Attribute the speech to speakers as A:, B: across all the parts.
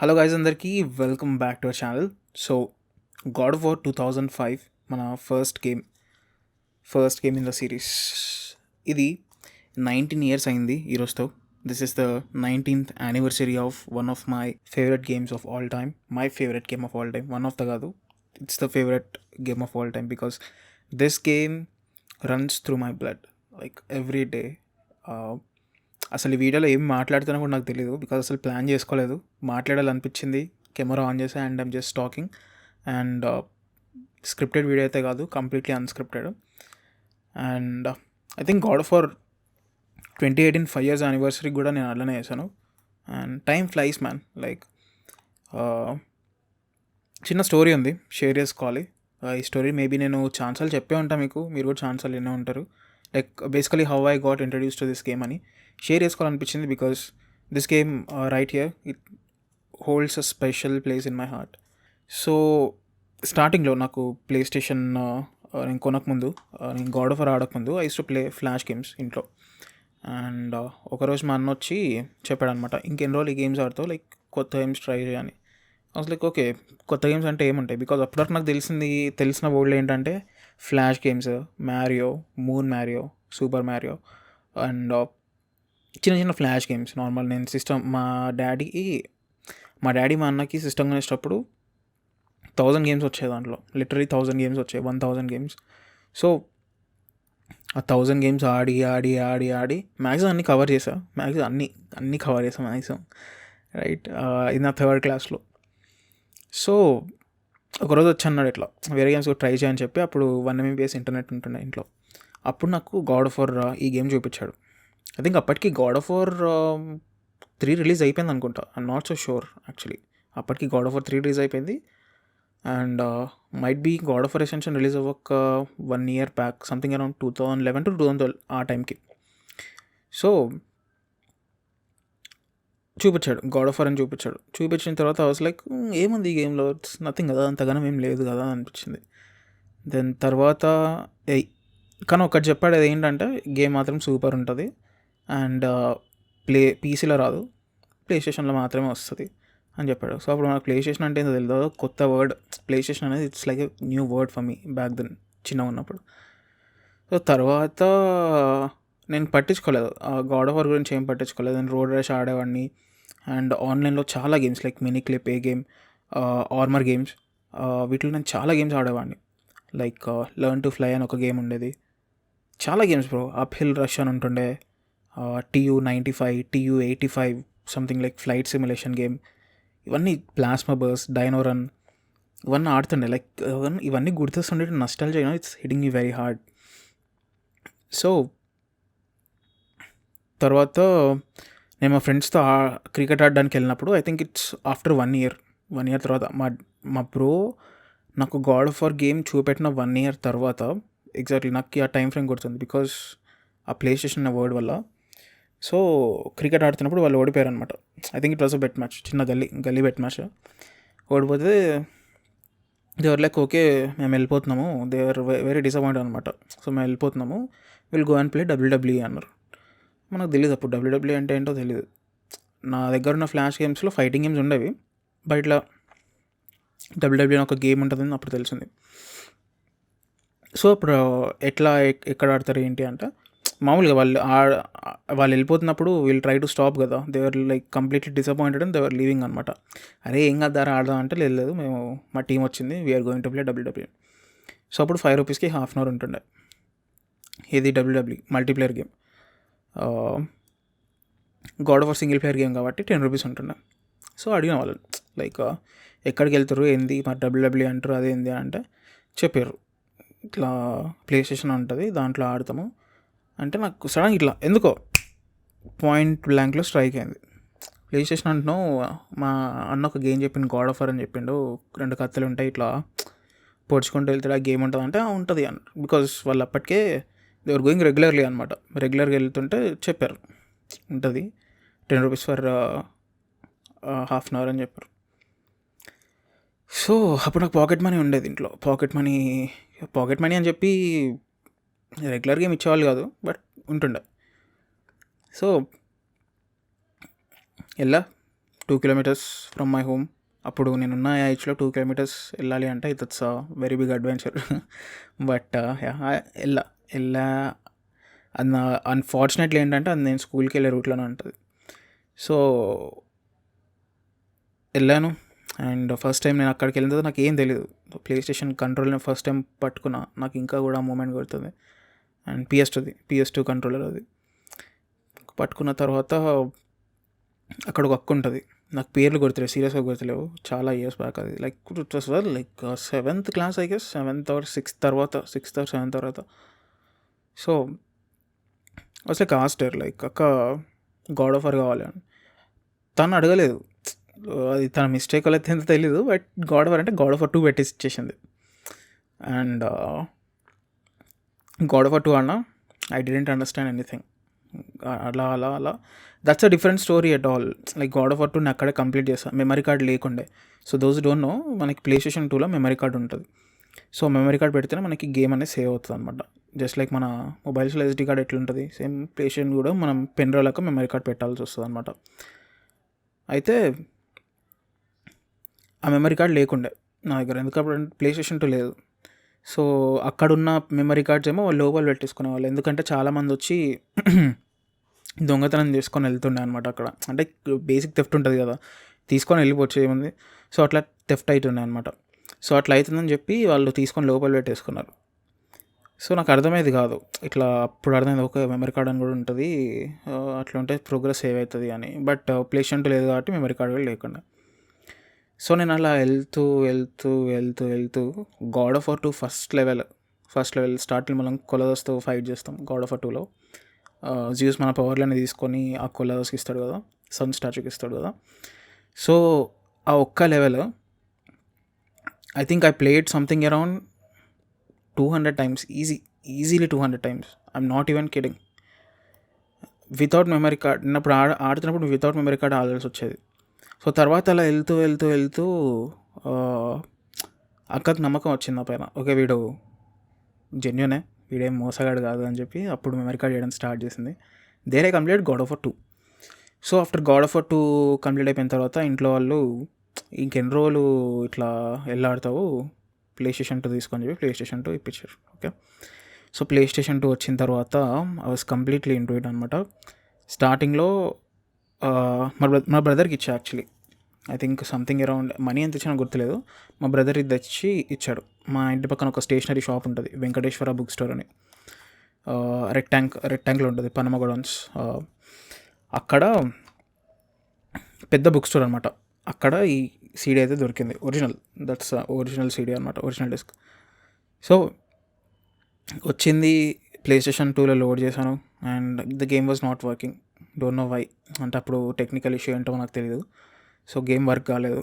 A: Hello guys అందరికీ welcome back to our channel. So God of War 2005 మన first game in the series. ఇది 19 years అయింది ఈరోజుతో. This is the 19th anniversary of one of my favourite games of all time. My favourite game of all time, one of the కాదు, it's the favourite game of all time because this game runs through my blood like every day. అసలు ఈ వీడియోలో ఏం మాట్లాడుతున్నా కూడా నాకు తెలియదు because అసలు ప్లాన్ చేసుకోలేదు. మాట్లాడాలనిపించింది, కెమెరా ఆన్ చేసా and I'm just talking. And scripted video అయితే కాదు, completely unscripted. And I think God of war 2018 5 years anniversary కూడా నేను అలానే చేశాను. And time flies man. Like చిన్న స్టోరీ ఉంది, షేర్ చేసుకోవాలి. ఈ స్టోరీ మేబీ నేను ఛాన్సాలు చెప్పే ఉంటాను మీకు, మీరు కూడా ఛాన్సాలు వినే ఉంటారు. Like basically how I got introduce to this game అని షేర్ చేసుకోవాలనిపించింది because this game right here it holds a special place in my heart. So స్టార్టింగ్లో నాకు ప్లే స్టేషన్ నేను కొనకముందు, నేను గాడ్ ఆఫ్ వార్ ఆడకముందు I use to play flash games ఇంట్లో. And ఒకరోజు మా అన్న వచ్చి చెప్పాడు అనమాట, ఇంకెన్ని రోజులు ఈ గేమ్స్ ఆడుతావు, లైక్ కొత్త గేమ్స్ ట్రై చేయని. లైక్ ఓకే, కొత్త గేమ్స్ అంటే ఏముంటాయి, బికాజ్ అప్పటివరకు నాకు తెలిసిన వరల్డ్ ఏంటంటే flash games, Mario, moon Mario, super Mario and చిన్న చిన్న ఫ్లాష్ గేమ్స్. నార్మల్ నేను సిస్టమ్ మా డాడీ మా అన్నకి సిస్టమ్ కొనేటప్పుడు 1000 గేమ్స్ వచ్చాయి దాంట్లో, లిటరలీ 1000 గేమ్స్ వచ్చాయి, 1000 గేమ్స్. సో ఆ 1000 గేమ్స్ ఆడి ఆడి ఆడి ఆడి మ్యాక్సిమం అన్నీ కవర్ చేసా, మ్యాక్సిమం అన్నీ కవర్ చేసాం మ్యాక్సిమం, రైట్. ఇది నా 3rd క్లాస్లో. సో ఒకరోజు వచ్చి అన్నాడు ఇట్లా వేరే గేమ్స్ ట్రై చేయని చెప్పి, అప్పుడు 1 MB ఇంటర్నెట్ ఉంటుండే ఇంట్లో. అప్పుడు నాకు గాడ్ ఆఫ్ వార్ ఈ గేమ్ చూపించాడు. ఐ థింక్ అప్పటికి గాడ్ ఆఫ్ వార్ 3 రిలీజ్ అయిపోయింది అనుకుంటా, I'm not so sure actually. అప్పటికి గాడ్ ఆఫ్ వార్ 3 రిలీజ్ అయిపోయింది. And might be God of War Ascension release అవ్వక 1 year back, something around 2011 to 2012 ఆ టైంకి. సో చూపించాడు, గాడ్ ఆఫ్ వార్ అని చూపించిన తర్వాత ఐ వాస్ లైక్ ఏముంది ఈ గేమ్లో, ఇట్స్ నథింగ్ కదా, అంతగానం ఏం లేదు కదా అనిపించింది. దెన్ తర్వాత కానీ ఒకటి చెప్పాడు, అది ఏంటంటే గేమ్ మాత్రం సూపర్ ఉంటుంది అండ్ పీసీలో రాదు, ప్లే స్టేషన్లో మాత్రమే వస్తుంది అని చెప్పాడు. సో అప్పుడు నాకు ప్లే స్టేషన్ అంటే ఏంటో తెలియదు, కొత్త వర్డ్ ప్లే స్టేషన్ అనేది. It's like a new word for me back then, చిన్నగా ఉన్నప్పుడు. సో తర్వాత నేను పట్టించుకోలేదు, గాడ్ ఆఫ్ వార్ గురించి ఏం పట్టించుకోలేదు. నేను రోడ్ రేష్ ఆడేవాడిని అండ్ ఆన్లైన్లో చాలా గేమ్స్ లైక్ మినీ క్లిప్, ఏ గేమ్, ఆర్మర్ గేమ్స్, వీటిలో నేను చాలా గేమ్స్ ఆడేవాడిని. లైక్ లెర్న్ టు ఫ్లై అని ఒక గేమ్ ఉండేది, చాలా games bro. Up hill rush అని ఉంటుండే, TU-95, TU-85 something like flight simulation game, ఇవన్నీ ప్లాస్మా బర్స్, డైనో రన్, ఇవన్నీ ఆడుతుండే. లైక్ ఇవన్నీ గుర్తొస్తుండే, nostalgia, it's hitting me very hard. So తర్వాత నేను మా ఫ్రెండ్స్తో క్రికెట్ ఆడడానికి వెళ్ళినప్పుడు, I think it's after 1 year తర్వాత మా బ్రో నాకు గాడ్ ఆఫ్ వార్ గేమ్ చూపెట్టిన 1 year తర్వాత ఎగ్జాక్ట్లీ నాకు ఆ టైం ఫ్రేమ్ గుర్తుంది బికాస్ ఆ ప్లే స్టేషన్ అనే వర్డ్ వల్ల. సో క్రికెట్ ఆడుతున్నప్పుడు వాళ్ళు ఓడిపోయారు అనమాట. I think it was a bet match, చిన్న గల్లీ బెట్ మ్యాచ్. ఓడిపోతే దేవర్ లైక్ ఓకే మేము వెళ్ళిపోతున్నాము, దేవర్ వెరీ డిసప్పాయింట్ అనమాట. సో మేము వెళ్ళిపోతున్నాము, will go and play WWE అన్నారు. మనకు తెలియదు అప్పుడు WWE అంటే ఏంటో తెలియదు. నా దగ్గర ఉన్న ఫ్లాష్ గేమ్స్లో ఫైటింగ్ గేమ్స్ ఉండేవి, బట్ ఇట్లా WWE అని ఒక గేమ్ ఉంటుందని అప్పుడు తెలిసింది. సో అప్పుడు ఎక్కడ ఆడతారు ఏంటి అంటే, మామూలుగా వాళ్ళు వెళ్ళిపోతున్నప్పుడు వీళ్ళు ట్రై టు స్టాప్ కదా, they were like completely disappointed and they were leaving అనమాట. అరే ఏం కదా ఆడదాం అంటే, లేదు మేము మా టీం వచ్చింది, we're going to play WWE. So అప్పుడు 5 rupeesకి ½ hour ఉంటుండే. ఇది WWE multiplayer game. God of War single player game కాబట్టి 10 rupees ఉంటుండే. సో అడిగిన వాళ్ళు లైక్ ఎక్కడికి వెళ్తారు ఏంది మరి WWE అంటారు అదేంది అంటే, చెప్పారు ఇట్లా ప్లే స్టేషన్ ఉంటుంది దాంట్లో ఆడతాము అంటే, నాకు సడన్ ఇట్లా ఎందుకో పాయింట్ బ్లాంక్లో స్ట్రైక్ అయింది. ప్లే స్టేషన్ అంటున్నావు, మా అన్న ఒక గేమ్ చెప్పిండు గాడ్ ఆఫ్ వార్ అని చెప్పిండు, 2 కత్తులు ఉంటాయి ఇట్లా పొడుచుకుంటూ వెళ్తాడు, ఆ గేమ్ ఉంటుంది అంటే ఉంటుంది అని. బికాజ్ వాళ్ళు అప్పటికే దేవర్ గోయింగ్ రెగ్యులర్గా వెళ్తుంటే చెప్పారు ఉంటుంది 10 rupees ఫర్ ½ hour అని చెప్పారు. సో అప్పుడు నాకు పాకెట్ మనీ ఉండేది ఇంట్లో, పాకెట్ మనీ అని చెప్పి రెగ్యులర్ గేమ్ ఇచ్చేవాళ్ళు కాదు, బట్ ఉంటుండే. సో వెళ్ళా కిలోమీటర్స్ ఫ్రమ్ మై హోమ్. అప్పుడు నేనున్న ఏజ్లో 2 కిలోమీటర్స్ వెళ్ళాలి అంటే it's a very big adventure. But వెళ్ళా వెళ్ళా అది నా అన్ఫార్చునేట్లీ ఏంటంటే అది నేను స్కూల్కి వెళ్ళే రూట్లోనే ఉంటుంది. సో వెళ్ళాను. అండ్ ఫస్ట్ టైం నేను అక్కడికి వెళ్ళిన తర్వాత నాకు ఏం తెలియదు. ప్లే స్టేషన్ కంట్రోల్ని ఫస్ట్ టైం పట్టుకున్నా. నాకు ఇంకా కూడా మూమెంట్ గుర్తుంది. అండ్ PS2 కంట్రోలర్ అది పట్టుకున్న తర్వాత అక్కడ ఒక అక్క ఉంటుంది. నాకు పేర్లు గుర్తులేవు, సీరియస్గా గుర్తులేవు. చాలా ఇయర్స్ బ్యాక్ అది. Like it was like 7th class I guess, 6th or 7th తర్వాత. So was like Aster like అక్క గాడ్ ఆఫర్ కావాలి అని. తను అడగలేదు, అది తన మిస్టేక్ అయితే ఎంత తెలీదు. బట్ గాడ్ ఆఫర్ అంటే గాడ్ ఆఫర్ 2 పెట్టేసి ఇచ్చేసింది. అండ్ గాడ్ ఆఫర్ 2 అన్నా ఐ డిడెంట్ అండర్స్టాండ్ ఎనీథింగ్. అలా that's a different story at all. Like God of War 2 నేను అక్కడే కంప్లీట్ చేస్తాను, మెమరీ కార్డ్ లేకుండే. సో దోస్ డోంట్ నో, మనకి ప్లే స్టేషన్ 2లో మెమరీ కార్డ్ ఉంటుంది. సో మెమరీ కార్డ్ పెడితేనే మనకి గేమ్ అనేది సేవ్ అవుతుంది అనమాట. జస్ట్ లైక్ మన మొబైల్స్లో SD కార్డ్ ఎట్లుంటుంది, సేమ్ ప్లే స్టేషన్ కూడా మనం పెన్ డ్రైవ్లకు మెమరీ కార్డ్ పెట్టాల్సి వస్తుంది అనమాట. అయితే ఆ మెమరీ కార్డ్ లేకుండే నా దగ్గర, ఎందుకంటే ప్లే స్టేషన్ 2 లేదు. సో అక్కడున్న మెమరీ కార్డ్స్ ఏమో వాళ్ళు లోపల పెట్టేసుకునేవాళ్ళు, ఎందుకంటే చాలామంది వచ్చి దొంగతనం చేసుకొని వెళ్తుండే అనమాట అక్కడ. అంటే బేసిక్ థెఫ్ట్ ఉంటుంది కదా, తీసుకొని వెళ్ళిపోవచ్చు ఏముంది. సో అట్లా థెఫ్ట్ అవుతుండే అనమాట. సో అట్లా అవుతుందని చెప్పి వాళ్ళు తీసుకొని లోపల పెట్టేసుకున్నారు. సో నాకు అర్థమయ్యేది కాదు. ఇట్లా అప్పుడు అర్థమైంది, ఒక మెమరీ కార్డ్ అని కూడా ఉంటుంది, అట్లా ఉంటే ప్రోగ్రెస్ సేవ్ అవుతుంది అని. బట్ ప్లే స్టేషన్ 2 లేదు కాబట్టి మెమరీ కార్డ్ కూడా లేకుండా. సో నేను అలా వెళ్తూ God of War 2 first level starting మనం కొలదస్తో ఫైట్ చేస్తాం గాడ్ ఆఫ్ వార్ 2లో. జ్యూస్ మన పవర్లని తీసుకొని ఆ కొలదస్కి ఇస్తాడు కదా, సన్ స్టాచ్యూకి ఇస్తాడు కదా. సో ఆ ఒక్క level I think I played something around 200 times, easily 200 times. I'm not even kidding. Without memory card ఉన్నప్పుడు ఆడుతున్నప్పుడు వితౌట్ మెమరీ కార్డ్ ఆడాల్సి వచ్చేది. సో తర్వాత అలా వెళ్తూ అక్కకు నమ్మకం వచ్చింది నా పైన, ఓకే వీడు జెన్యునే, వీడేం మోసగాడు కాదు అని చెప్పి అప్పుడు మెమరీ కార్డ్ చేయడం స్టార్ట్ చేసింది. There I complete God of War 2. So after God of War 2 complete అయిపోయిన తర్వాత ఇంట్లో వాళ్ళు ఇంకెన్ని రోజులు ఇట్లా వెళ్ళాడతావు, ప్లే స్టేషన్ 2 తీసుకొని చెప్పి ప్లే స్టేషన్ 2 ఇప్పించారు. ఓకే, సో ప్లే స్టేషన్ 2 వచ్చిన తర్వాత I was completely into it అనమాట. స్టార్టింగ్లో మా బ్రదర్కి ఇచ్చా actually. I think something around money ఎంత ఇచ్చినా గుర్తులేదు. మా బ్రదర్ ఇది తెచ్చి ఇచ్చాడు. మా ఇంటి పక్కన ఒక స్టేషనరీ షాప్ ఉంటుంది, వెంకటేశ్వర బుక్ స్టోర్ అని, రెక్టాంగిల్ ఉంటుంది పనమగూడన్స్. అక్కడ పెద్ద బుక్ స్టోర్ అనమాట. అక్కడ ఈ సీడీ అయితే దొరికింది, ఒరిజినల్ సీడీ అనమాట, ఒరిజినల్ డిస్క్. సో వచ్చింది, ప్లే స్టేషన్ 2లో లోడ్ చేశాను and the game was not working. Don't know why, అంటే అప్పుడు టెక్నికల్ ఇష్యూ ఏంటో నాకు తెలియదు. సో గేమ్ వర్క్ కాలేదు.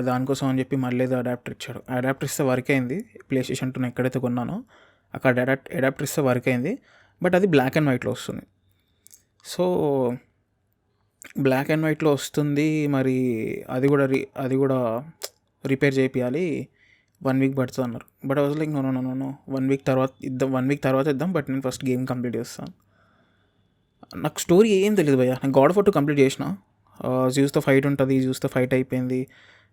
A: దానికోసం అని చెప్పి మళ్ళీ అడాప్టర్ ఇచ్చాడు. అడాప్టర్ ఇస్తే వర్క్ అయింది. ప్లే స్టేషన్ 2 ఎక్కడైతే కొన్నానో అక్కడ అడాప్టర్ ఇస్తే వర్క్ అయింది. బట్ అది బ్లాక్ అండ్ వైట్లో వస్తుంది. సో బ్లాక్ అండ్ వైట్లో వస్తుంది, మరి అది కూడా రిపేర్ చేయించాలి, 1 week పడుతుంది అన్నారు. But I was like no 1 week తర్వాత ఇద్దాం, బట్ నేను ఫస్ట్ గేమ్ కంప్లీట్ చేస్తాను. నాకు స్టోరీ ఏం తెలియదు భయ్య. నేను గాడ్ ఆఫ్ వార్ 2 కంప్లీట్ చేసిన, జ్యూస్తో ఫైట్ ఉంటుంది, జ్యూస్తో ఫైట్ అయిపోయింది,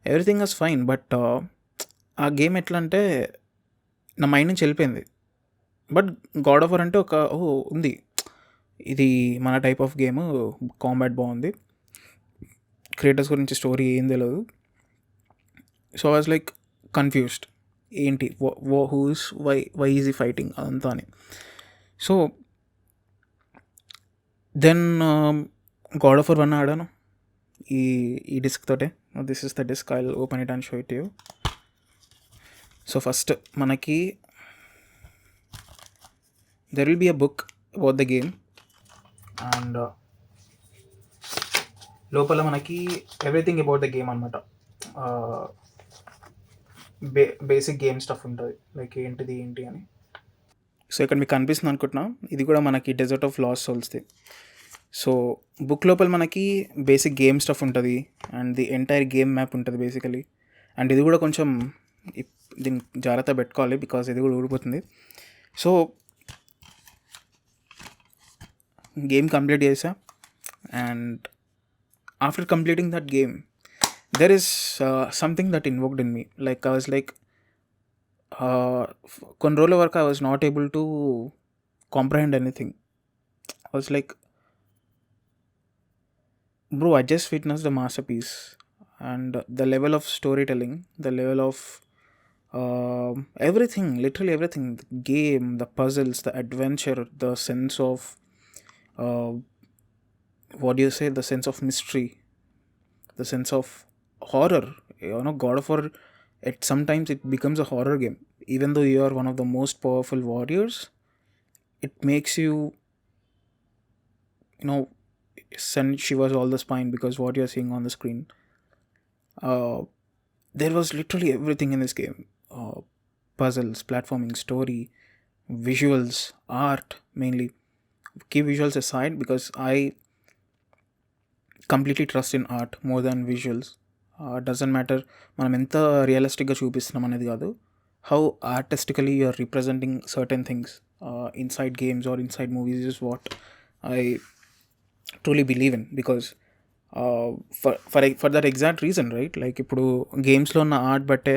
A: ఎవ్రీథింగ్ వాజ్ ఫైన్. బట్ ఆ గేమ్ ఎట్లా అంటే నా మైండ్ నుంచి వెళ్ళిపోయింది. బట్ గాడ్ ఆఫ్ వార్ అంటే ఉంది, ఇది మన టైప్ ఆఫ్ గేమ్, కాంబాట్ బాగుంది, క్రేటస్ గురించి స్టోరీ ఏం తెలియదు. So I was like confused, ఏంటి హూస్ వై ఈజీ ఫైటింగ్ అదంతా అని. So then God of War 1 ఆడాను ఈ డిస్క్ తోటే. This is the disc, I will open it and show it you. So first మనకి there will be a book about the game and లోపల మనకి everything about the game అనమాట. Basic game stuff ఉంటుంది, like ఏంటి అని. So ఇక్కడ మీకు కనిపిస్తుంది అనుకుంటున్నా, ఇది కూడా మనకి డెజర్ట్ ఆఫ్ లాస్ట్ సోల్స్ది. సో బుక్ లోపల మనకి బేసిక్ గేమ్ స్టఫ్ ఉంటుంది and the entire game map ఉంటుంది బేసికలీ. అండ్ ఇది కూడా కొంచెం దీన్ని జాగ్రత్త పెట్టుకోవాలి, బికాజ్ ఇది కూడా ఊడిపోతుంది. సో గేమ్ కంప్లీట్ చేసా and after completing that game there is something that invoked in me. Like I was like, కొన్ని రోజుల వరకు I was not able to comprehend anything. I was like, bro, I just witnessed a masterpiece, and the level of storytelling, the level of everything, literally everything, the game, the puzzles, the adventure, the sense of uh, what do you say, the sense of mystery, the sense of horror. God of War, sometimes it becomes a horror game. Even though you are one of the most powerful warriors, it makes you, you know, send shivers all the spine because what you're seeing on the screen. Uh, there was literally everything in this game: puzzles, platforming, story, visuals, art mainly. Keep visuals aside because I completely trust in art more than visuals. Doesn't matter మనం ఎంత రియలిస్టిక్గా చూపిస్తున్నాం అనేది కాదు, how artistically you're representing certain things inside games or inside movies is what I truly believe in. Because for that exact reason, right? Like ఇప్పుడు గేమ్స్లో ఉన్న art బట్టే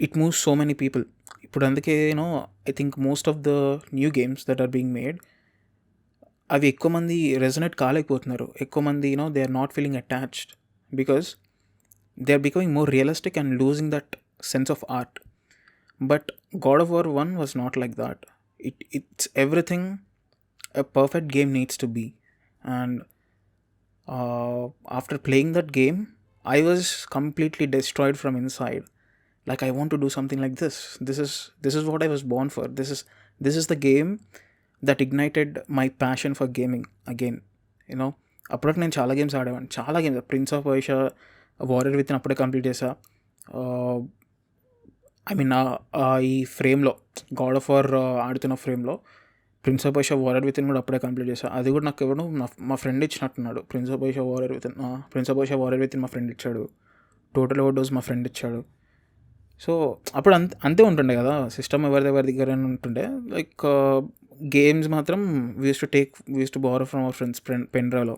A: it moves so many people. ఇప్పుడు అందుకే I think most of the new games that are being made, అవి ఎక్కువ మంది resonate కాలేకపోతున్నారు. ఎక్కువ మంది they are not feeling attached because they are becoming more realistic and losing that sense of art. But God of War 1 was not like that. It's everything a perfect game needs to be. And after playing that game, I was completely destroyed from inside. Like, I want to do something like this. This is what I was born for. This is the game that ignited my passion for gaming again. అప్పటికి నేను చాలా games ఆడేవాడిని, చాలా games. Prince of Persia Warrior with అప్పుడే complete చేసా. I mean ఈ ఫ్రేమ్లో God of War ఆడుతున్న ఫ్రేమ్లో Prince of Persia Warrior with కూడా అప్పుడే కంప్లీట్ చేసా. అది కూడా నాకు ఎవరు మా ఫ్రెండ్ ఇచ్చినట్టున్నాడు. Prince of Persia Warrior with మా ఫ్రెండ్ ఇచ్చాడు. టోటల్ ఓవర్ డోస్ మా ఫ్రెండ్ ఇచ్చాడు. సో అప్పుడు అంతే ఉంటుండే కదా, సిస్టమ్ ఎవరి దగ్గర ఉంటుండే. లైక్ గేమ్స్ మాత్రం we to borrow from our friends pen డ్రైవ్లో.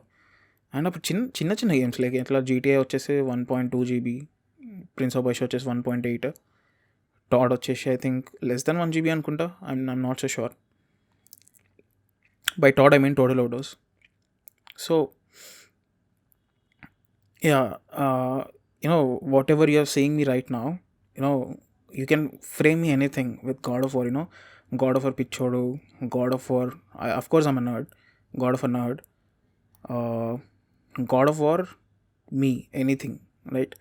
A: అండ్ అప్పుడు చిన్న చిన్న గేమ్స్ లైక్ ఎట్లా జీటీఏ వచ్చేసి 1.2 GB, ప్రిన్స్ ఆఫ్ పర్షియా వచ్చేసి 1.8, టాడ్ వచ్చేసి I think less than 1 GB అనుకుంటా. I'm not so sure. By tad I mean total overdose. So whatever you are saying me right now, you can frame me anything with God of War. God of War pichodu, God of War, of course I'm a nerd, God of a nerd, uh, God of War, me, anything, right?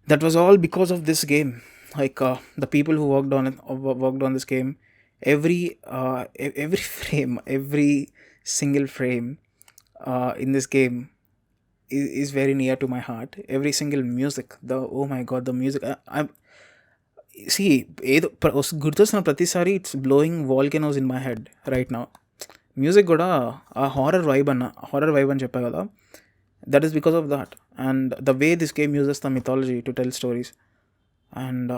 A: That was all because of this game. Like the people who worked on this game, every frame, every single frame in this game is very near to my heart. Every single music, oh my god, the music, I'm see, ఏదో గుర్తొస్తున్న ప్రతిసారి it's blowing volcanoes in my head right now. Music కూడా ఆ horror vibe అని చెప్పా కదా, that is because of that. And the way this game uses the mythology to tell stories. And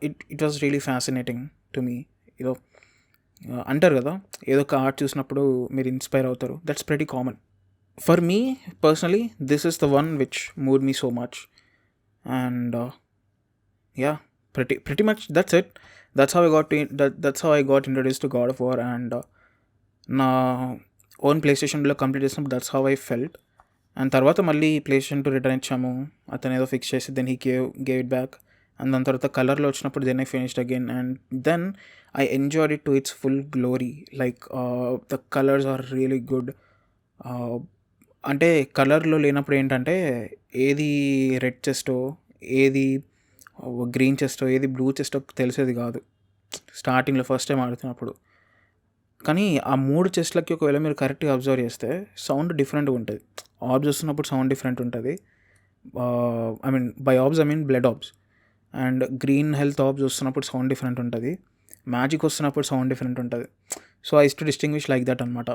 A: it was really fascinating to me. ఏదో అంటారు కదా, ఏదో ఒక ఆర్ట్ చూసినప్పుడు మీరు ఇన్స్పైర్ అవుతారు. That's pretty common. For me personally this is the one which mood me so much. And yeah, pretty much that's it. That's how I got introduced to God of War. And నా own play స్టేషన్లో complete చేసినప్పుడు that's how I felt. And తర్వాత మళ్ళీ play station to return ఇచ్చాము, అతను ఏదో fix చేసి then he gave it back. And దాని తర్వాత కలర్లో వచ్చినప్పుడు then I finished again. And then I enjoyed it to its full glory. Like the colours are really good. అంటే కలర్లో లేనప్పుడు ఏంటంటే ఏది రెడ్ చెస్టో, ఏది గ్రీన్ చెస్టో, ఏది బ్లూ చెస్టో తెలిసేది కాదు స్టార్టింగ్లో ఫస్ట్ టైం ఆడుతున్నప్పుడు. కానీ ఆ 3 చెస్ట్లకి ఒకవేళ మీరు కరెక్ట్గా అబ్జర్వ్ చేస్తే సౌండ్ డిఫరెంట్గా ఉంటుంది. ఆబ్స్ వస్తున్నప్పుడు సౌండ్ డిఫరెంట్ ఉంటుంది. I mean by orbs I mean blood orbs. And green health orbs వస్తున్నప్పుడు సౌండ్ డిఫరెంట్ ఉంటుంది. మ్యాజిక్ వస్తున్నప్పుడు సౌండ్ డిఫరెంట్ ఉంటుంది. So I to distinguish like that అనమాట.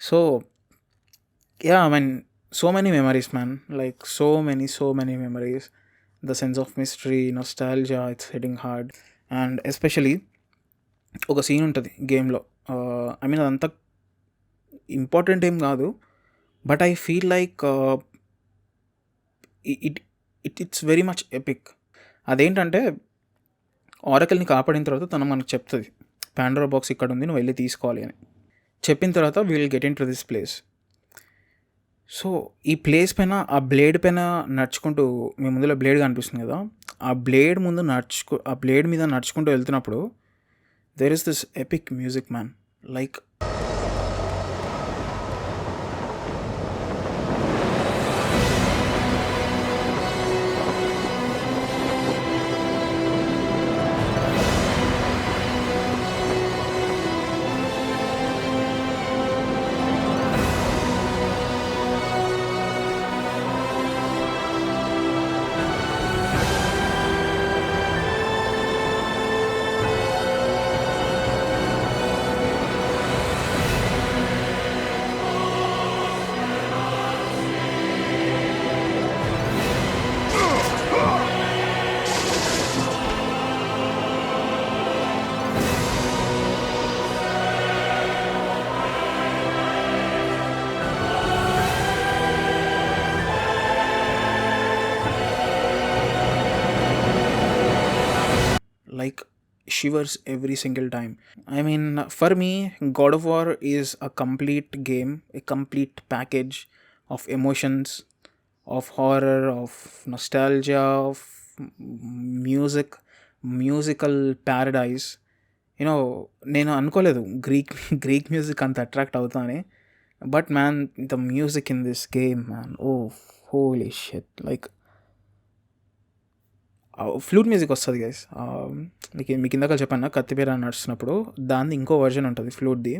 A: So yeah, I mean, so many memories, man. Like so many memories. The sense of mystery, nostalgia, it's hitting hard. And especially ఒక scene ఉంటుంది గేమ్లో. I mean అదంతా important ఏం కాదు, but I feel like it it's very much epic. అదేంటంటే ఆరకల్ని కాపాడిన తర్వాత తను మనకు చెప్తుంది, పాండోరా బాక్స్ ఇక్కడ ఉంది, నువ్వు వెళ్ళి తీసుకోవాలి అని. చెప్పిన తర్వాత will get in to this place. So ఈ ప్లేస్ పైన ఆ బ్లేడ్ పైన నడుచుకుంటూ, మీ ముందులో బ్లేడ్ కనిపిస్తుంది కదా, ఆ బ్లేడ్ మీద నడుచుకుంటూ వెళ్తున్నప్పుడు there is this epic music man. Like shivers every single time. I mean, for me, God of War is a complete game, a complete package of emotions, of horror, of nostalgia, of music, musical paradise. నేను అనుకోలేదు Greek music అంత attract అవుతానే. But man, the music in this game man, oh holy shit. Like flute music వస్తుంది guys. మీకు ఇందాక చెప్పాను కత్తిపేర నడుస్తున్నప్పుడు దాన్ని ఇంకో వర్జన్ ఉంటుంది ఫ్లూట్ది.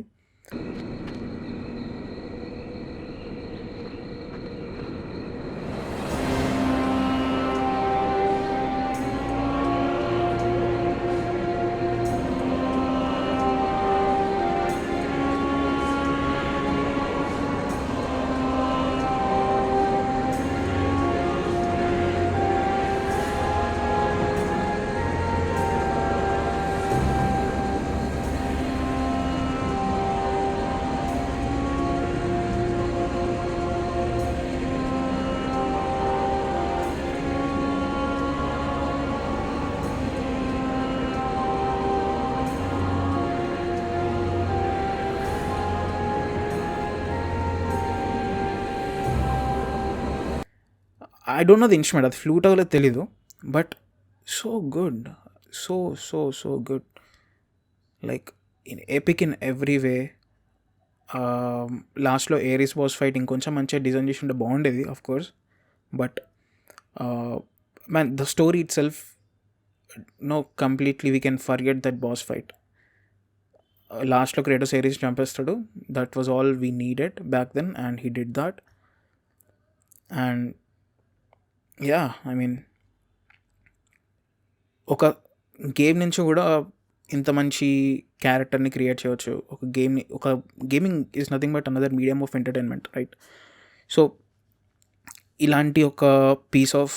A: I don't know the instrument, అది ఫ్లూట్ అవ్వలేదు తెలీదు. But so good, so so so good. Like in epic in every way. లాస్ట్లో ఏరిస్ బాస్ ఫైట్ ఇంకొంచెం మంచిగా డిజైన్ చేసి ఉంటే బాగుండేది of course. But man, the story itself, no completely we can forget that boss fight. లాస్ట్లో Kratos Ares చంపేస్తాడు. That was all we needed back then, and he did that. And yeah, I mean, ఒక game నుంచి కూడా ఇంత మంచి క్యారెక్టర్ని create చేయవచ్చు. ఒక gaming is nothing but another medium of entertainment, right? So ఇలాంటి ఒక పీస్ ఆఫ్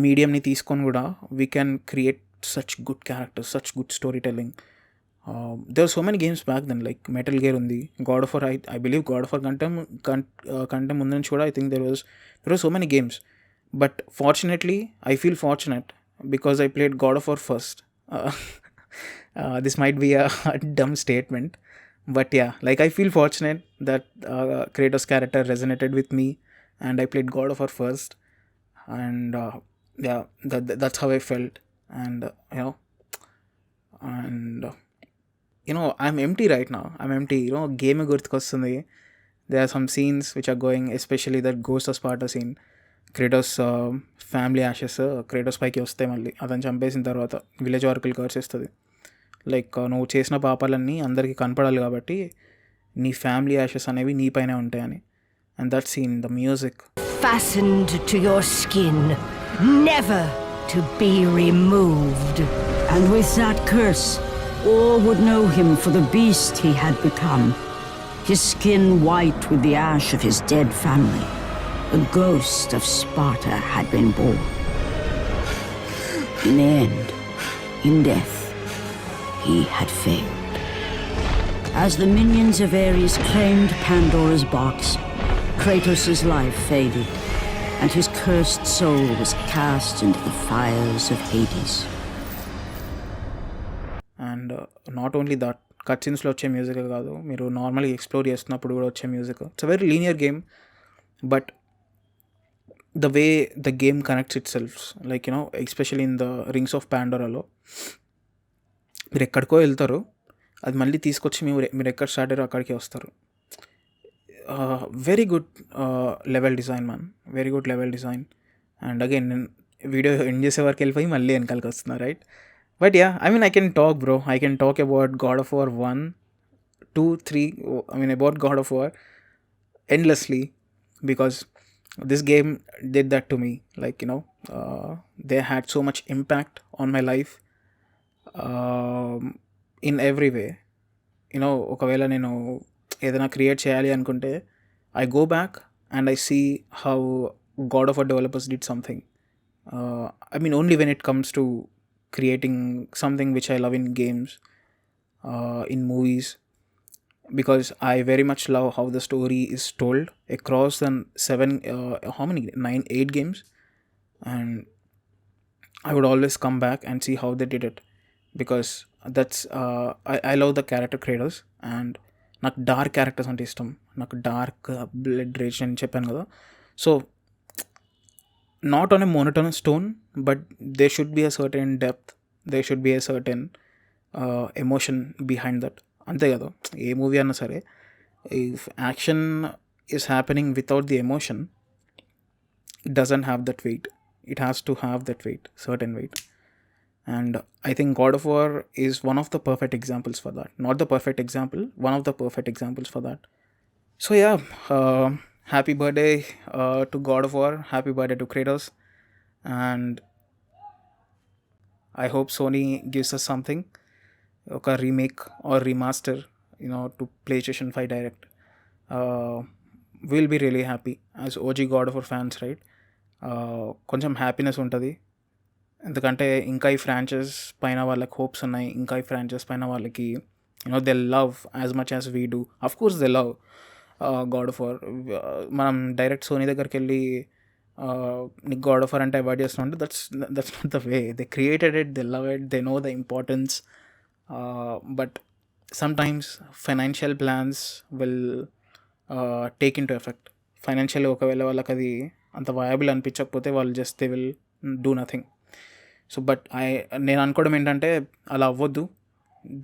A: మీడియంని తీసుకొని కూడా we can create such good characters, such good story telling. There are so many games back then, like Metal Gear ఉంది, God of War. I believe God of War కంటే ముందు నుంచి కూడా I think there are so many games. But fortunately, I feel fortunate because I played God of War first. This might be a dumb statement, but yeah, like I feel fortunate that Kratos' character resonated with me, and I played God of War first, and yeah, that's how I felt. And I'm empty right now. I'm empty. Game gurtukostundi. There are some scenes which are going, especially that Ghost of Sparta scene. Kratos family Ashes Kratos పైకి వస్తాయి. మళ్ళీ అతను చంపేసిన తర్వాత village ఆర్కిల్ curse ఇస్తుంది. Like నువ్వు చేసిన పాపాలన్నీ అందరికీ కనపడాలి కాబట్టి నీ ఫ్యామిలీ యాషెస్ అనేవి నీ పైనే ఉంటాయని. And that scene, the music.
B: Fastened to your skin, never to be removed.
C: And with that curse, all would know him for the beast he had become. His skin white with the ash of his dead family. The ghost of Sparta had been born. In the end, in death, he had failed. As the minions of Ares claimed Pandora's box, Kratos' life faded, and his cursed soul was cast into the fires of Hades.
A: And not only that, cut సీన్స్లో వచ్చే music కాదు, మీరు నార్మల్గా explore చేస్తున్నప్పుడు కూడా వచ్చే music. It's a very linear game, but the way the game connects itself, like you know especially in the Rings of పాండోరాలో మీరు ఎక్కడికో వెళ్తారు, అది మళ్ళీ తీసుకొచ్చి మీరు ఎక్కడ స్టార్ట్ అయ్యారో అక్కడికే వస్తారు. Very good level design man, very good level design. And again నేను వీడియో ఎండ్ చేసే వరకు వెళ్ళిపోయి మళ్ళీ వెనకాలకి వస్తున్నా, right? But yeah, I mean I can talk bro, I can talk about God of War 1, 2, 3, I mean about God of War endlessly, because this game did that to me. Like, you know, they had so much impact on my life in every way. You know, ఒకవేళ నేను ఏదైనా create చేయాలి అనుకుంటే I go back and I see how God of War developers did something. I mean only when it comes to creating something which I love in games, in movies, because I very much love how the story is told across the 8 games, and I would always come back and see how they did it, because that's I love the character Kratos, and నాకు dark characters అంటే ఇష్టం, నాకు dark blood rage అని చెప్పాను కదా. So not on a monotonous tone, but they should be a certain depth, they should be a certain emotion behind that, అంతే కదా. ఏ మూవీ అన్నా సరే, if action is happening without the emotion, it doesn't have that weight, it has to have that weight, certain weight. And I think God of War is one of the perfect examples for that. Not the perfect example, one of the perfect examples for that. So yeah, happy birthday to God of War, happy birthday to Kratos, and I hope Sony gives us something, a remake or remaster, you know, to PlayStation 5 Direct. We'll be really happy as OG God of War fans, right? కొంచెం happiness ఉంటుంది, ఎందుకంటే ఇంకా ఈ franchise పైన వాళ్ళకి hopes ఉన్నాయి, ఇంకా ఈ ఫ్రాంచైజ్ పైన వాళ్ళకి you know they love as much as we do. Of course they love God of war. మనం డైరెక్ట్ సోనీ దగ్గరికి వెళ్ళి నీకు గాడ్ ఆఫ్ వార్ అంటే అవాయిడ్ చేస్తున్నాం అంటే that's not the way. They created it, they love it, they know the importance, but sometimes financial plans will take in to effect. Financial ఒకవేళ వాళ్ళకి అది అంత వయబుల్ అనిపించకపోతే వాళ్ళు just they will do nothing. So but నేను అనుకోవడం ఏంటంటే అలా అవ్వద్దు,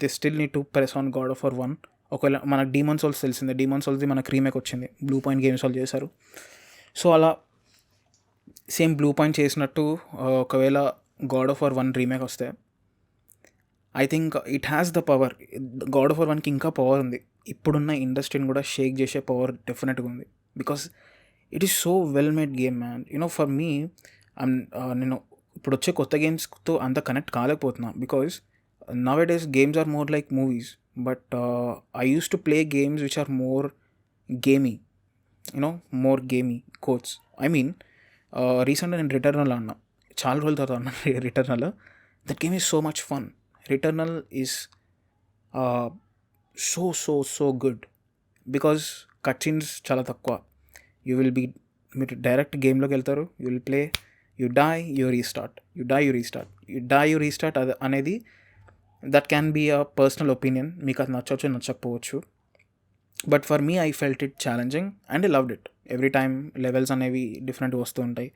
A: they still need to press on God of War 1. ఒకవేళ మనకు డీమన్ సోల్స్ తెలిసిందే, డీమన్ సోల్స్ది మనకు రీమేక్ వచ్చింది, బ్లూ పాయింట్ గేమ్స్ వాళ్ళు చేశారు. సో అలా సేమ్ బ్లూ పాయింట్ చేసినట్టు ఒకవేళ God of War 1 రీమేక్ వస్తే I think it has the power. God of War 1కి ఇంకా పవర్ ఉంది, ఇప్పుడున్న ఇండస్ట్రీని కూడా షేక్ చేసే పవర్ డెఫినెట్గా ఉంది, because it is so well made game man. You know for me, నేను ఇప్పుడు వచ్చే కొత్త గేమ్స్తో అంత కనెక్ట్ కాలేకపోతున్నా, because nowadays games are more like movies, but I use to play games which are more gamey, you know more gamey quotes. I mean రీసెంట్గా నేను Returnal అన్నా, చాలా రోజుల తర్వాత అన్నా Returnal. That game is so much fun. Returnal is so so so good, because cut scenes చాలా తక్కువ. You will be, మీరు డైరెక్ట్ గేమ్లోకి వెళ్తారు, you will play, you die, you restart, you die, you restart, you die, you restart. అది అనేది that can be a personal opinion, మీకు అది నచ్చవచ్చు నచ్చకపోవచ్చు, but for me I felt it challenging and I loved it. Every time levels అనేవి డిఫరెంట్గా వస్తూ ఉంటాయి,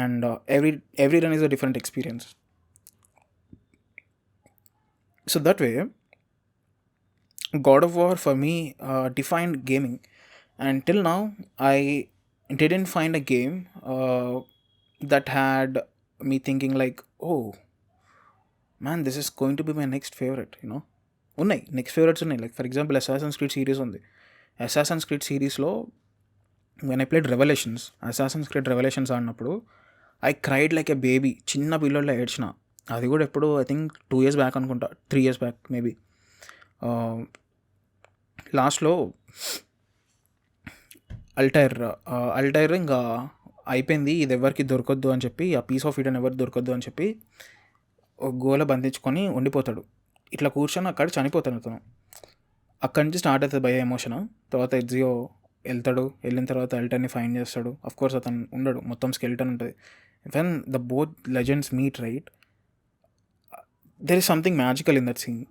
A: and every run is a different experience. So that way God of War for me defined gaming, and till now I didn't find a game that had me thinking like, oh man, this is going to be my next favorite, you know. ఉన్నాయి next favourites ఉన్నాయి, like for example Assassin's Creed series ఉంది. Assassin's Creed సిరీస్లో when I played Assassin's Creed Revelations ఆడినప్పుడు I cried like a baby, చిన్న పిల్లల్లో ఏడ్చిన. అది కూడా ఎప్పుడు ఐ థింక్ 2 years బ్యాక్ అనుకుంటా, 3 years బ్యాక్ మేబీ. లాస్ట్లో అల్టైర్ ఇంకా అయిపోయింది, ఇది ఎవరికి దొరకద్దు అని చెప్పి, ఆ పీస్ ఆఫ్ ఈడెన్ ఎవరికి దొరకద్దు అని చెప్పి ఒక గోల బంధించుకొని ఉండిపోతాడు. ఇట్లా కూర్చొని అక్కడ చనిపోతాడు అతను. అక్కడి నుంచి స్టార్ట్ అవుతుంది భయ ఎమోషన్. తర్వాత ఎగ్జియో వెళ్ళిన తర్వాత ఎల్టన్ని ఫైండ్ చేస్తాడు. అఫ్ కోర్స్ అతను ఉండడు, మొత్తం స్కెల్టన్ ఉంటుంది. When the both legends meet right, there is something magical in that scene.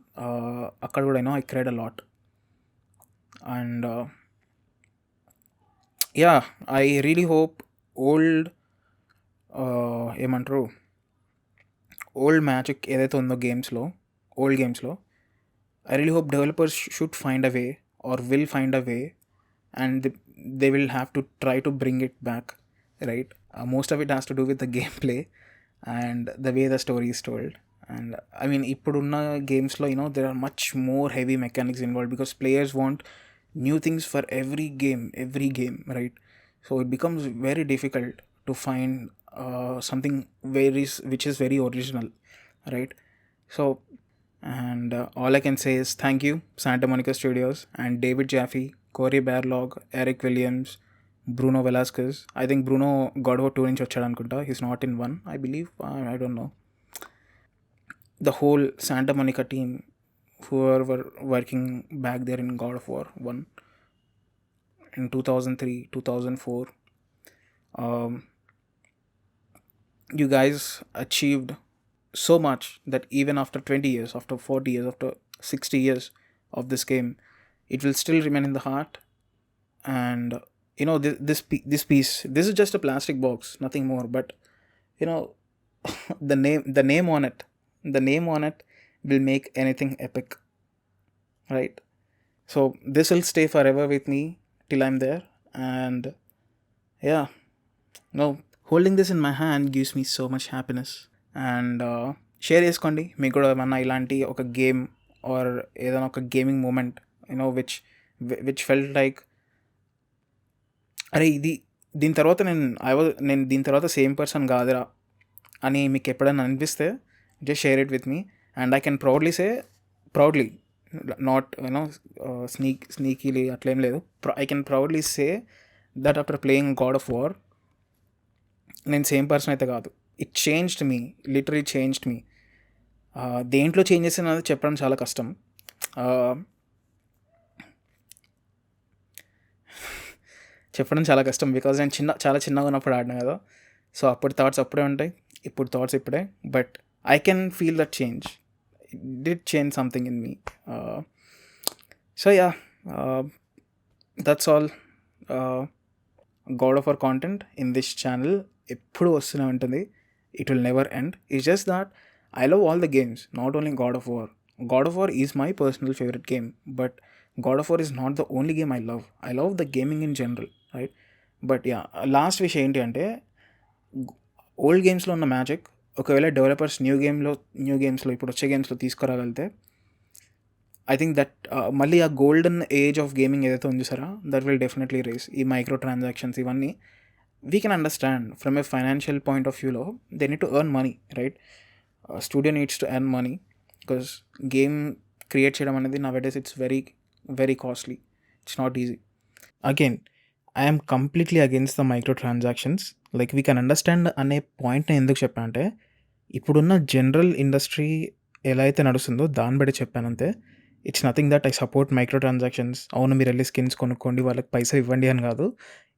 A: అక్కడ కూడా I cried a lot. And yeah, I really hope old ఏమంటారు, ఓల్డ్ మ్యాజిక్ ఏదైతే ఉందో ఓల్డ్ గేమ్స్లో, I really hope developers should find a way or will find a way, and they will have to try to bring it back, right? Most of it has to do with the gameplay and the way the story is told. And I mean, ippudunna games lo, there are much more heavy mechanics involved because players want new things for every game, right? So it becomes very difficult to find something which is very original, right? So, and all I can say is thank you, Santa Monica Studios, and David Jaffe, Corey Barlog, Eric Williams, Bruno Velasquez. I think Bruno God of War 2 నుంచి వచ్చాడు అనుకుంటా. He's not in 1, I believe. I don't know. The whole Santa Monica team who were working back there in God of War 1 in 2003, 2004. You guys achieved so much that even after 20 years, after 40 years, after 60 years of this game, it will still remain in the heart. And this piece, this is just a plastic box, nothing more, but the name on it will make anything epic, right? So this will stay forever with me till I'm there. And yeah, holding this in my hand gives me so much happiness. And share చేసుకోండి మీకు కూడా ఏమన్నా ఇలాంటి ఒక game or ఏదైనా ఒక gaming moment which felt like, అరే దీని తర్వాత నేను దీని తర్వాత సేమ్ పర్సన్ కాదురా అని మీకు ఎప్పుడైనా అనిపిస్తే just share it with me. And I can proudly not sneakily అట్లేం లేదు, I can proudly say that after playing God of War నేను సేమ్ పర్సన్ అయితే కాదు. It changed me, literally changed me. దేంట్లో చేంజెస్ అనేది చెప్పడం చాలా కష్టం. బికాజ్ నేను చాలా చిన్నగా ఉన్నప్పుడు ఆడినా కదా. సో అప్పుడు థాట్స్ అప్పుడే ఉంటాయి, ఇప్పుడు థాట్స్ ఇప్పుడే. But I can feel that change. It did change something in me. So yeah, that's all. God of war content in this channel ఎప్పుడు వస్తూనే ఉంటుంది. It will never end. It's just that I love all the games, not only God of War. God of War is my personal favorite game, but God of War is not the only game I love. I love the gaming in general, right? But yeah, last విషయం ఏంటి అంటే, old గేమ్స్లో ఉన్న magic ఒకవేళ developers new గేమ్స్లో ఇప్పుడు వచ్చే గేమ్స్లో తీసుకురాగలితే, ఐ థింక్ దట్ మళ్ళీ ఆ గోల్డెన్ ఏజ్ ఆఫ్ గేమింగ్ ఏదైతే ఉంది చూసారా, దట్ విల్ డెఫినెట్లీ రేస్. ఈ మైక్రో ట్రాన్సాక్షన్స్ ఇవన్నీ we can understand from a financial point of view. They need to earn money, right? Studio needs to earn money because game create cheyadam anedi nowadays it's very very costly. It's not easy. Again, I am completely against the microtransactions. Like we can understand ane point ne enduku cheppante, ippudunna general industry ఎలా అయితే నడుస్తుందో దాన్ని బట్టి చెప్పానంతే. It's nothing that I support microtransactions. అవును మీరు వెళ్ళి skins కొనుక్కోండి, వాళ్ళకి పైసా ఇవ్వండి అని కాదు.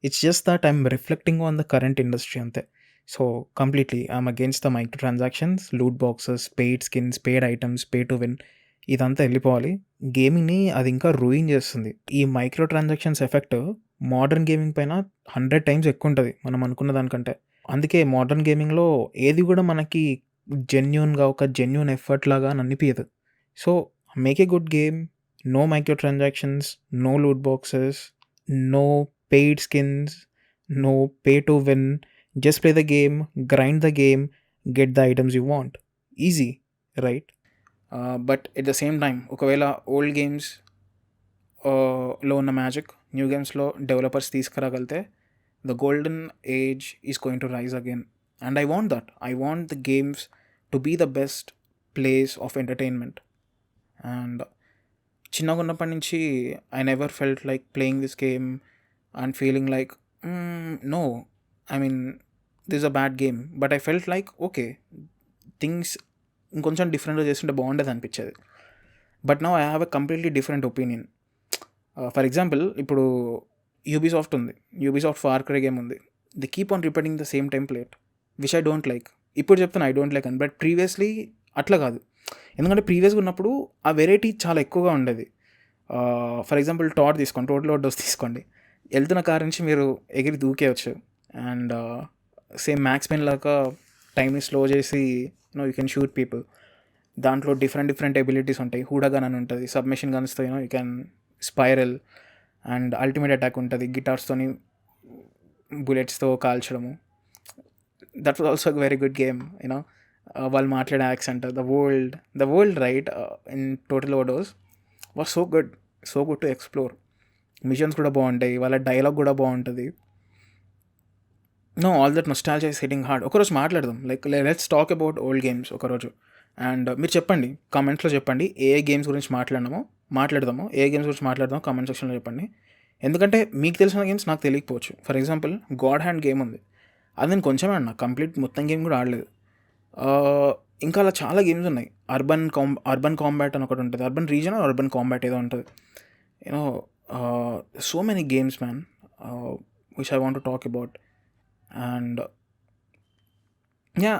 A: It's just that I'm reflecting on the current industry అంతే. So completely I'm against the microtransactions, loot boxes, paid skins, paid items, pay to win, ఇదంతా వెళ్ళిపోవాలి. గేమింగ్ని అది ఇంకా రూయిన్ చేస్తుంది. ఈ microtransactions effect modern gaming పైన 100 times ఎక్కువ ఉంటుంది మనం అనుకున్న దానికంటే. అందుకే మోడర్న్ గేమింగ్లో ఏది కూడా మనకి జెన్యూన్గా ఒక జెన్యూన్ ఎఫర్ట్ లాగా అని అనిపించదు. So make a good game, no microtransactions, no loot boxes, no paid skins, no pay to win. Just play the game, grind the game, get the items you want. Easy, right? But at the same time, ఒకవేళ old games లో ఉన్న magic new గేమ్స్లో developers తీసుకురాగలితే, the golden age is going to rise again. And I want that. I want the games to be the best place of entertainment. And చిన్నగా ఉన్నప్పటి నుంచి I never felt like playing this game and feeling like no, I mean this a bad game. But I felt like okay, things ఇంకొంచెం డిఫరెంట్గా చేస్తుంటే బాగుండేది అనిపించేది. But now I have a completely different opinion. For example ఇప్పుడు Ubisoft ఉంది, Ubisoft far cry game ఉంది. They keep on repeating the same template which I don't like. ఇప్పుడు చెప్తాను ఐ డోంట్ లైక్ అని, బట్ ప్రీవియస్లీ అట్లా కాదు. ఎందుకంటే ప్రీవియస్గా ఉన్నప్పుడు ఆ వెరైటీ చాలా ఎక్కువగా ఉండేది. ఫర్ ఎగ్జాంపుల్ టాట్ తీసుకోండి, టోటల్ ఓవర్డోస్ తీసుకోండి. వెళ్తున్న కార్ నుంచి మీరు ఎగిరి దూకేయచ్చు. అండ్ సేమ్ మ్యాక్స్ పెన్ లాగా టైంని స్లో చేసి యూ కెన్ షూట్ పీపుల్. దాంట్లో డిఫరెంట్ ఎబిలిటీస్ ఉంటాయి. హూడా గన్ అని ఉంటుంది, సబ్మెషిన్ గన్స్తో you can spiral, and ultimate attack ఉంటుంది, గిటార్స్తోని బుల్లెట్స్తో కాల్చడము. That was also very good game. వాళ్ళు మాట్లాడే accent, the world right in Total Overdose was so good to explore. Machines కూడా బాగుంటాయి, వాళ్ళ డైలాగ్ కూడా బాగుంటుంది. All that nostalgia is hitting hard. ఒకరోజు మాట్లాడదాం, let's talk about old games ఒకరోజు. అండ్ మీరు చెప్పండి, కామెంట్స్లో చెప్పండి ఏ గేమ్స్ గురించి మాట్లాడదామో, ఏ గేమ్స్ గురించి మాట్లాడదామో కామెంట్ సెక్షన్లో చెప్పండి. ఎందుకంటే మీకు తెలిసిన గేమ్స్ నాకు తెలియకపోవచ్చు. For example God hand game ఉంది, అది నేను కొంచెమే ఆడినా, కంప్లీట్ మొత్తం గేమ్ కూడా ఆడలేదు. ఇంకా అలా చాలా గేమ్స్ ఉన్నాయి. అర్బన్ కాంబాట్ అని ఒకటి ఉంటుంది, అర్బన్ రీజన్ అర్బన్ కాంబాట్ ఏదో ఉంటుంది. So many games man which I want to talk about. And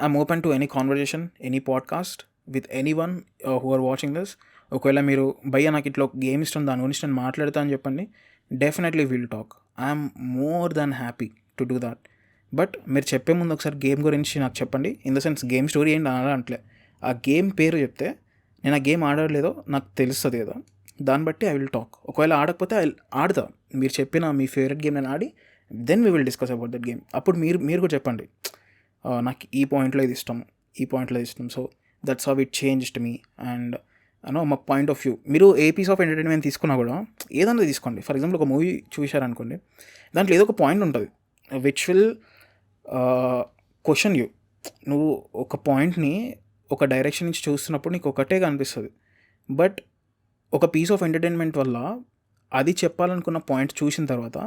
A: I'm open to any conversation, any podcast with anyone who are watching this. ఒకవేళ మీరు భయ్య నాకు ఇట్లా ఒక గేమ్ ఇష్టం, దాని గురించి నేను మాట్లాడతా అని చెప్పండి, definitely will talk. I'm more than happy to do that. But మీరు చెప్పే ముందు ఒకసారి గేమ్ గురించి నాకు చెప్పండి. In the sense game story ఏంటి అనట్లే, ఆ గేమ్ పేరు చెప్తే నేను ఆ గేమ్ ఆడలేదో నాకు తెలుస్తుంది కదా, దాన్ని బట్టి ఐ విల్ టాక్. ఒకవేళ ఆడకపోతే ఆడతా, మీరు చెప్పిన మీ ఫేవరెట్ గేమ్ నేను ఆడి then we will discuss about that game. అప్పుడు మీరు కూడా చెప్పండి నాకు ఈ పాయింట్లో ఇది ఇష్టం, ఈ పాయింట్లో ఇది ఇష్టం. So that's how it changed me. And మా పాయింట్ ఆఫ్ వ్యూ, మీరు ఏ పీస్ ఆఫ్ ఎంటర్టైన్మెంట్ తీసుకున్నా కూడా ఏదన్నా తీసుకోండి. ఫర్ ఎగ్జాంపుల్ ఒక మూవీ చూశారనుకోండి, దాంట్లో ఏదో ఒక పాయింట్ ఉంటుంది విచ్ విల్ క్వశ్చన్ యూ. నువ్వు ఒక పాయింట్ని ఒక డైరెక్షన్ నుంచి చూస్తున్నప్పుడు నీకు ఒకటే కనిపిస్తుంది, బట్ ఒక పీస్ ఆఫ్ ఎంటర్టైన్మెంట్ వల్ల అది చెప్పాలనుకున్న పాయింట్ చూసిన తర్వాత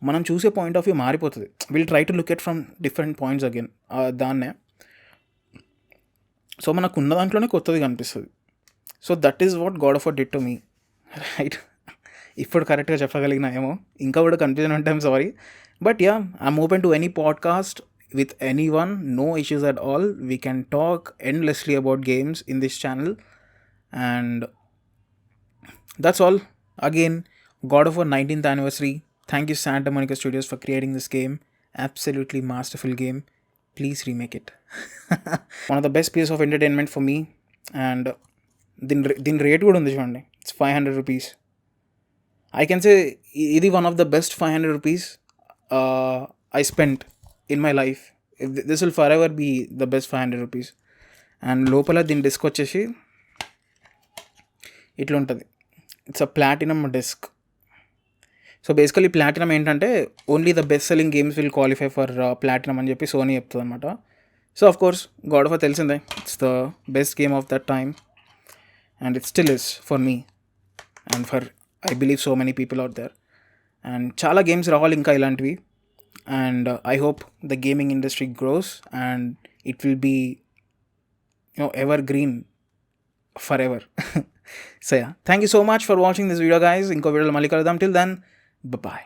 A: మనం చూసే పాయింట్ ఆఫ్ వ్యూ మారిపోతుంది. Will try to look at from different points again దాన్నే. సో మనకు ఉన్న దాంట్లోనే కొత్తది కనిపిస్తుంది. So that is what God of war did to me, right? ఇప్పుడు కరెక్ట్గా చెప్పగలిగినా ఏమో, ఇంకా కూడా కన్ఫ్యూజన్ ఉంటే I'm sorry. But I'm open to any podcast with anyone, no issues at all. We can talk endlessly about games in this channel, and that's all. Again, God of War 19th anniversary. Thank you Santa Monica Studios for creating this game. Absolutely masterful game. Please remake it. One of the best pieces of entertainment for me. And din rate kuda undi chudandi, it's 500 rupees. I can say idi one of the best 500 rupees I spent in my life. This will forever be the best 500 rupees. And లోపల దీని disc వచ్చేసి ఇట్లా ఉంటుంది. It's a platinum disc. So basically platinum ఏంటంటే only the best selling games will qualify for platinum అని చెప్పి Sony చెప్తుంది అనమాట. So of course God of War తెలిసిందే, it's the best game of that time, and it still is for me and for I believe so many people out there. And చాలా games రావాలి ఇంకా ఇలాంటివి. And I hope the gaming industry grows and it will be evergreen forever. So thank you so much for watching this video guys. Inko video lo malli kaluddam. Till then, bye bye.